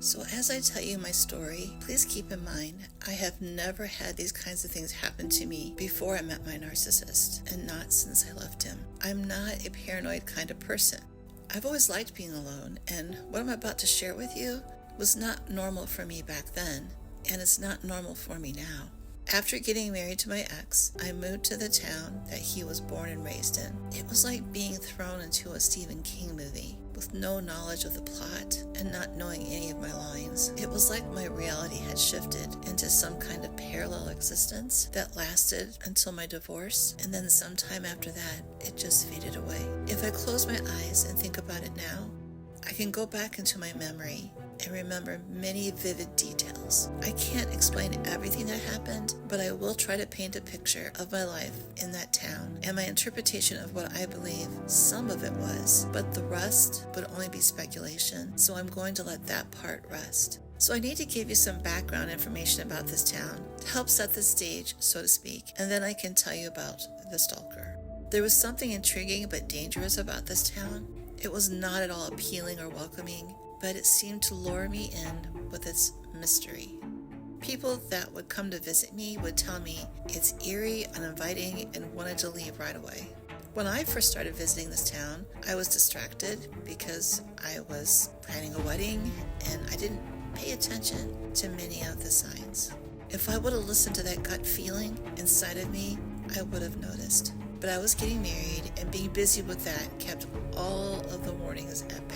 So as I tell you my story, please keep in mind, I have never had these kinds of things happen to me before I met my narcissist, and not since I left him. I'm not a paranoid kind of person. I've always liked being alone, and what I'm about to share with you was not normal for me back then, and it's not normal for me now. After getting married to my ex, I moved to the town that he was born and raised in. It was like being thrown into a Stephen King movie with no knowledge of the plot and not knowing any of my lines. It was like my reality had shifted into some kind of parallel existence that lasted until my divorce, and then sometime after that, it just faded away. If I close my eyes and think about it now, I can go back into my memory and remember many vivid details. I can't explain everything that happened, but I will try to paint a picture of my life in that town and my interpretation of what I believe some of it was, but the rest would only be speculation, so I'm going to let that part rest. So I need to give you some background information about this town to help set the stage, so to speak, and then I can tell you about the stalker. There was something intriguing but dangerous about this town. It was not at all appealing or welcoming, but it seemed to lure me in with its mystery. People that would come to visit me would tell me it's eerie, uninviting, and wanted to leave right away. When I first started visiting this town, I was distracted because I was planning a wedding and I didn't pay attention to many of the signs. If I would have listened to that gut feeling inside of me, I would have noticed. But I was getting married, and being busy with that kept all of the warnings at bay.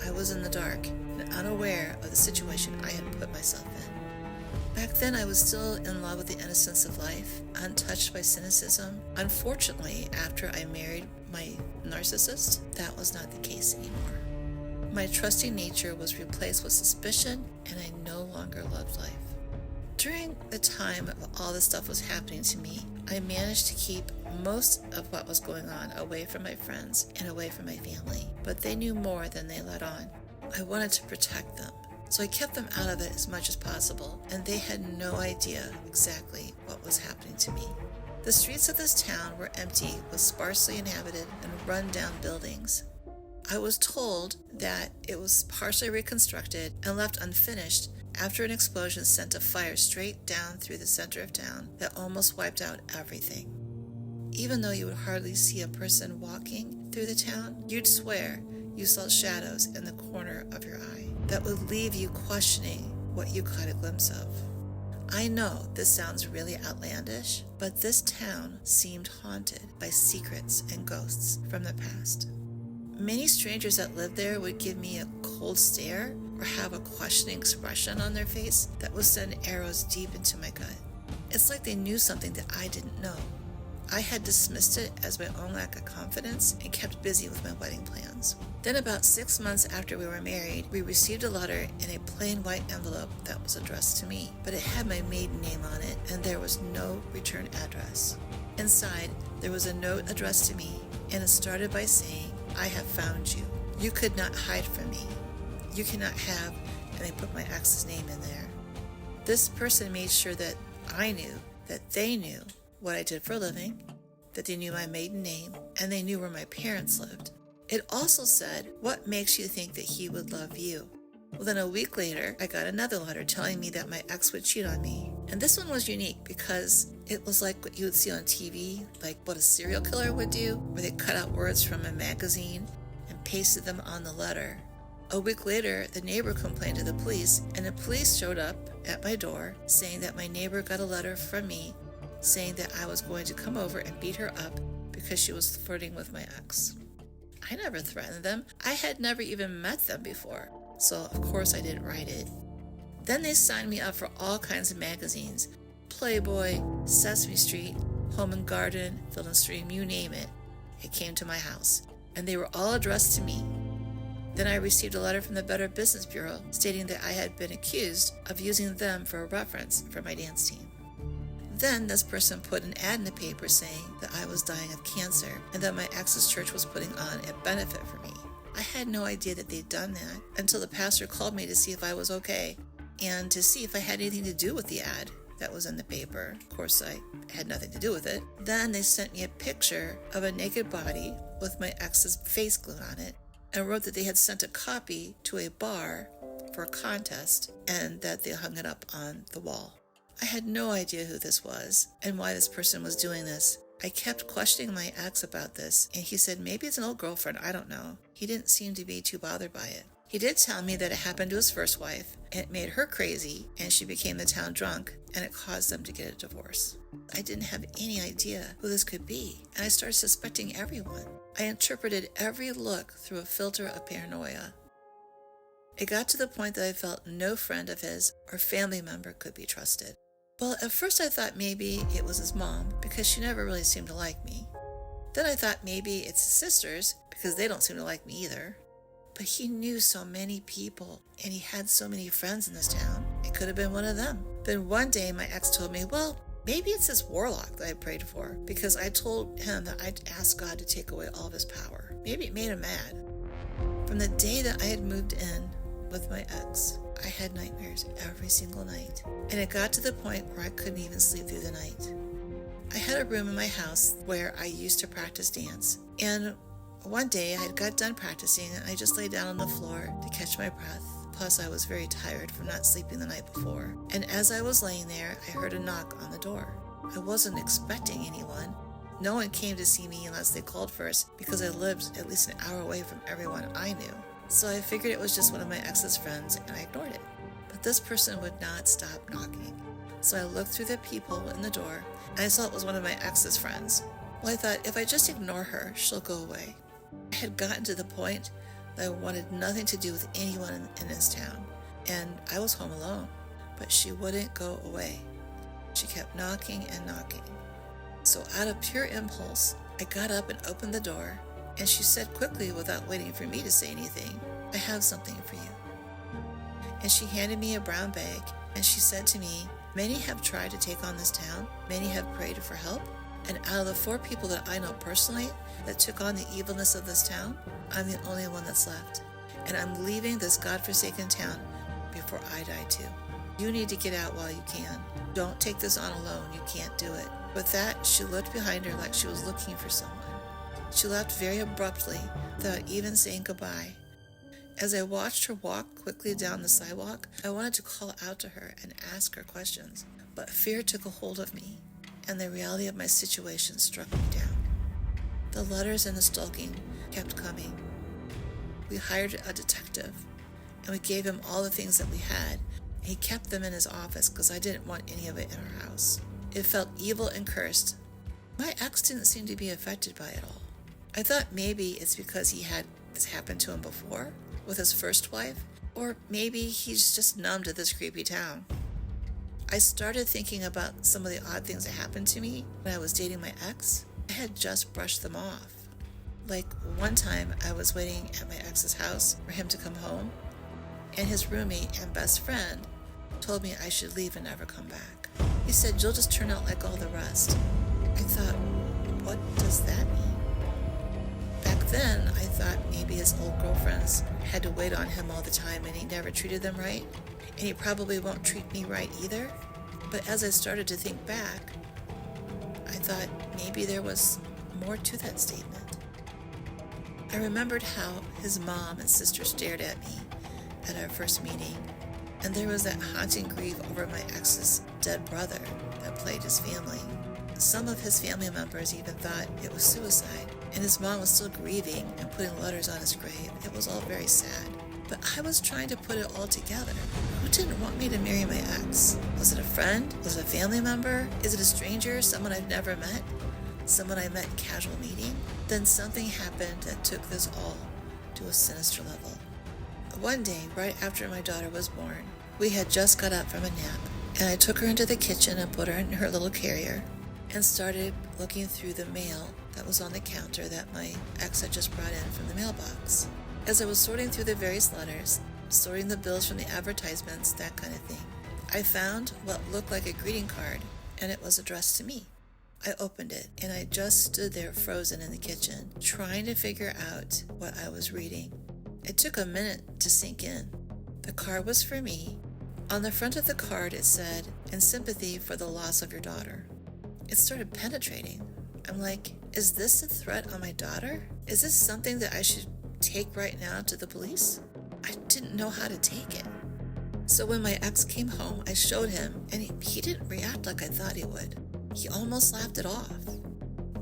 I was in the dark and unaware of the situation I had put myself in. Back then, I was still in love with the innocence of life, untouched by cynicism. Unfortunately, after I married my narcissist, that was not the case anymore. My trusting nature was replaced with suspicion, and I no longer loved life. During the time all this stuff was happening to me, I managed to keep most of what was going on away from my friends and away from my family, but they knew more than they let on. I wanted to protect them, so I kept them out of it as much as possible, and they had no idea exactly what was happening to me. The streets of this town were empty with sparsely inhabited and run-down buildings. I was told that it was partially reconstructed and left unfinished after an explosion sent a fire straight down through the center of town that almost wiped out everything. Even though you would hardly see a person walking through the town, you'd swear you saw shadows in the corner of your eye that would leave you questioning what you caught a glimpse of. I know this sounds really outlandish, but this town seemed haunted by secrets and ghosts from the past. Many strangers that lived there would give me a cold stare or have a questioning expression on their face that would send arrows deep into my gut. It's like they knew something that I didn't know. I had dismissed it as my own lack of confidence and kept busy with my wedding plans. Then about 6 months after we were married, we received a letter in a plain white envelope that was addressed to me, but it had my maiden name on it and there was no return address. Inside, there was a note addressed to me, and it started by saying, "I have found you. You could not hide from me. You cannot have," and they put my ex's name in there. This person made sure that I knew, that they knew what I did for a living, that they knew my maiden name, and they knew where my parents lived. It also said, "What makes you think that he would love you?" Well, then a week later, I got another letter telling me that my ex would cheat on me. And this one was unique because it was like what you would see on TV, like what a serial killer would do, where they cut out words from a magazine and pasted them on the letter. A week later, the neighbor complained to the police, and the police showed up at my door saying that my neighbor got a letter from me saying that I was going to come over and beat her up because she was flirting with my ex. I never threatened them. I had never even met them before, so of course I didn't write it. Then they signed me up for all kinds of magazines: Playboy, Sesame Street, Home and Garden, Field and Stream, you name it. It came to my house, and they were all addressed to me. Then I received a letter from the Better Business Bureau stating that I had been accused of using them for a reference for my dance team. Then this person put an ad in the paper saying that I was dying of cancer and that my ex's church was putting on a benefit for me. I had no idea that they'd done that until the pastor called me to see if I was okay and to see if I had anything to do with the ad that was in the paper. Of course, I had nothing to do with it. Then they sent me a picture of a naked body with my ex's face glued on it and wrote that they had sent a copy to a bar for a contest and that they hung it up on the wall. I had no idea who this was and why this person was doing this. I kept questioning my ex about this, and he said maybe it's an old girlfriend, I don't know. He didn't seem to be too bothered by it. He did tell me that it happened to his first wife, and it made her crazy, and she became the town drunk, and it caused them to get a divorce. I didn't have any idea who this could be, and I started suspecting everyone. I interpreted every look through a filter of paranoia. It got to the point that I felt no friend of his or family member could be trusted. Well, at first I thought maybe it was his mom, because she never really seemed to like me. Then I thought maybe it's his sisters, because they don't seem to like me either. But he knew so many people, and he had so many friends in this town. It could have been one of them. Then one day my ex told me, well, maybe it's this warlock that I prayed for, because I told him that I'd asked God to take away all of his power. Maybe it made him mad. From the day that I had moved in with my ex, I had nightmares every single night, and it got to the point where I couldn't even sleep through the night. I had a room in my house where I used to practice dance, and one day I had got done practicing and I just lay down on the floor to catch my breath. Plus I was very tired from not sleeping the night before. And as I was laying there, I heard a knock on the door. I wasn't expecting anyone. No one came to see me unless they called first, because I lived at least an hour away from everyone I knew. So I figured it was just one of my ex's friends, and I ignored it. But this person would not stop knocking. So I looked through the people in the door, and I saw it was one of my ex's friends. Well, I thought, if I just ignore her, she'll go away. I had gotten to the point that I wanted nothing to do with anyone in this town, and I was home alone, but she wouldn't go away. She kept knocking and knocking. So out of pure impulse, I got up and opened the door, and she said quickly, without waiting for me to say anything, I have something for you. And she handed me a brown bag, and she said to me, many have tried to take on this town, many have prayed for help, and out of the 4 people that I know personally that took on the evilness of this town, I'm the only one that's left. And I'm leaving this godforsaken town before I die too. You need to get out while you can. Don't take this on alone. You can't do it. With that, she looked behind her like she was looking for someone. She left very abruptly without even saying goodbye. As I watched her walk quickly down the sidewalk, I wanted to call out to her and ask her questions, but fear took a hold of me, and the reality of my situation struck me down. The letters and the stalking kept coming. We hired a detective, and we gave him all the things that we had, and he kept them in his office because I didn't want any of it in our house. It felt evil and cursed. My ex didn't seem to be affected by it all. I thought maybe it's because he had this happen to him before with his first wife, or maybe he's just numb to this creepy town. I started thinking about some of the odd things that happened to me when I was dating my ex. I had just brushed them off. Like one time I was waiting at my ex's house for him to come home, and his roommate and best friend told me I should leave and never come back. He said, you'll just turn out like all the rest. I thought, what does that mean? Back then, I thought maybe his old girlfriends had to wait on him all the time and he never treated them right, and he probably won't treat me right either. But as I started to think back, I thought maybe there was more to that statement. I remembered how his mom and sister stared at me at our first meeting, and there was that haunting grief over my ex's dead brother that plagued his family. Some of his family members even thought it was suicide, and his mom was still grieving and putting letters on his grave. It was all very sad. But I was trying to put it all together. Who didn't want me to marry my ex? Was it a friend? Was it a family member? Is it a stranger? Someone I've never met? Someone I met in casual meeting? Then something happened that took this all to a sinister level. One day, right after my daughter was born, we had just got up from a nap, and I took her into the kitchen and put her in her little carrier and started looking through the mail that was on the counter that my ex had just brought in from the mailbox. As I was sorting through the various letters, sorting the bills from the advertisements, that kind of thing, I found what looked like a greeting card, and it was addressed to me. I opened it, and I just stood there frozen in the kitchen, trying to figure out what I was reading. It took a minute to sink in. The card was for me. On the front of the card it said, "In sympathy for the loss of your daughter." It started penetrating. I'm like, is this a threat on my daughter? Is this something that I should take right now to the police? I didn't know how to take it. So when my ex came home, I showed him, and he didn't react like I thought he would. He almost laughed it off.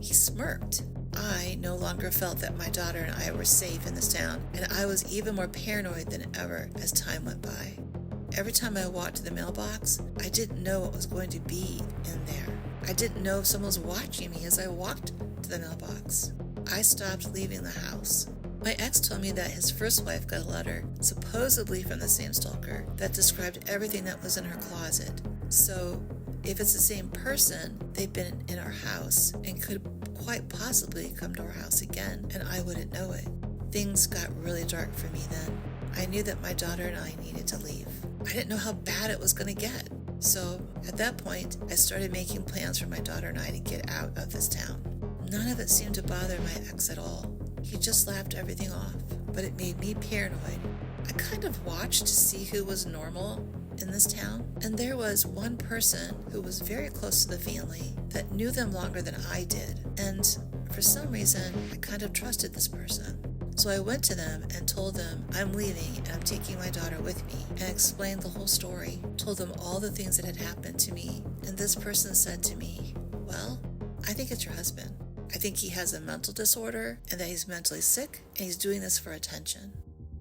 He smirked. I no longer felt that my daughter and I were safe in this town, and I was even more paranoid than ever as time went by. Every time I walked to the mailbox, I didn't know what was going to be in there. I didn't know if someone was watching me as I walked to the mailbox. I stopped leaving the house. My ex told me that his first wife got a letter, supposedly from the same stalker, that described everything that was in her closet. So, if it's the same person, they've been in our house and could quite possibly come to our house again, and I wouldn't know it. Things got really dark for me then. I knew that my daughter and I needed to leave. I didn't know how bad it was going to get. So, at that point, I started making plans for my daughter and I to get out of this town. None of it seemed to bother my ex at all. He just laughed everything off, but it made me paranoid. I kind of watched to see who was normal in this town, and there was one person who was very close to the family that knew them longer than I did, and for some reason, I kind of trusted this person. So I went to them and told them I'm leaving and I'm taking my daughter with me, and explained the whole story, told them all the things that had happened to me, and this person said to me, "Well, I think it's your husband. I think he has a mental disorder and that he's mentally sick and he's doing this for attention.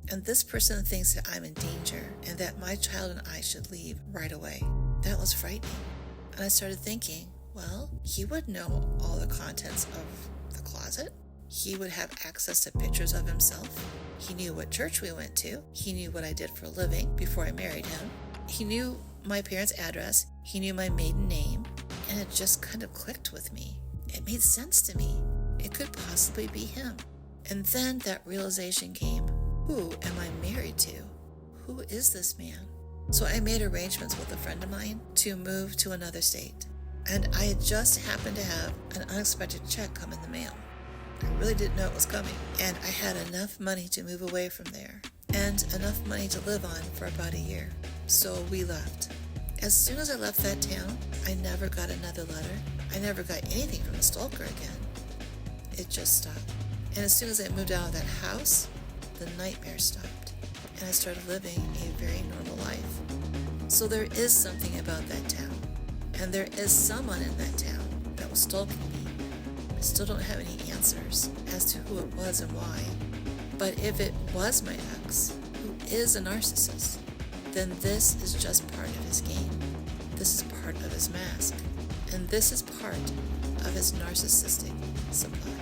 And this person thinks that I'm in danger and that my child and I should leave right away." That was frightening. And I started thinking, well, he would know all the contents of the closet. He would have access to pictures of himself. He knew what church we went to. He knew what I did for a living before I married him. He knew my parents' address. He knew my maiden name. And it just kind of clicked with me. It made sense to me. It could possibly be him. And then that realization came. Who am I married to? Who is this man? So I made arrangements with a friend of mine to move to another state. And I had just happened to have an unexpected check come in the mail. I really didn't know it was coming. And I had enough money to move away from there. And enough money to live on for about a year. So we left. As soon as I left that town, I never got another letter. I never got anything from the stalker again. It just stopped. And as soon as I moved out of that house, the nightmare stopped. And I started living a very normal life. So there is something about that town. And there is someone in that town that was stalking me. I still don't have any answers as to who it was and why. But if it was my ex, who is a narcissist, then this is just part of his game. This is part of his mask. And this is part of his narcissistic supply.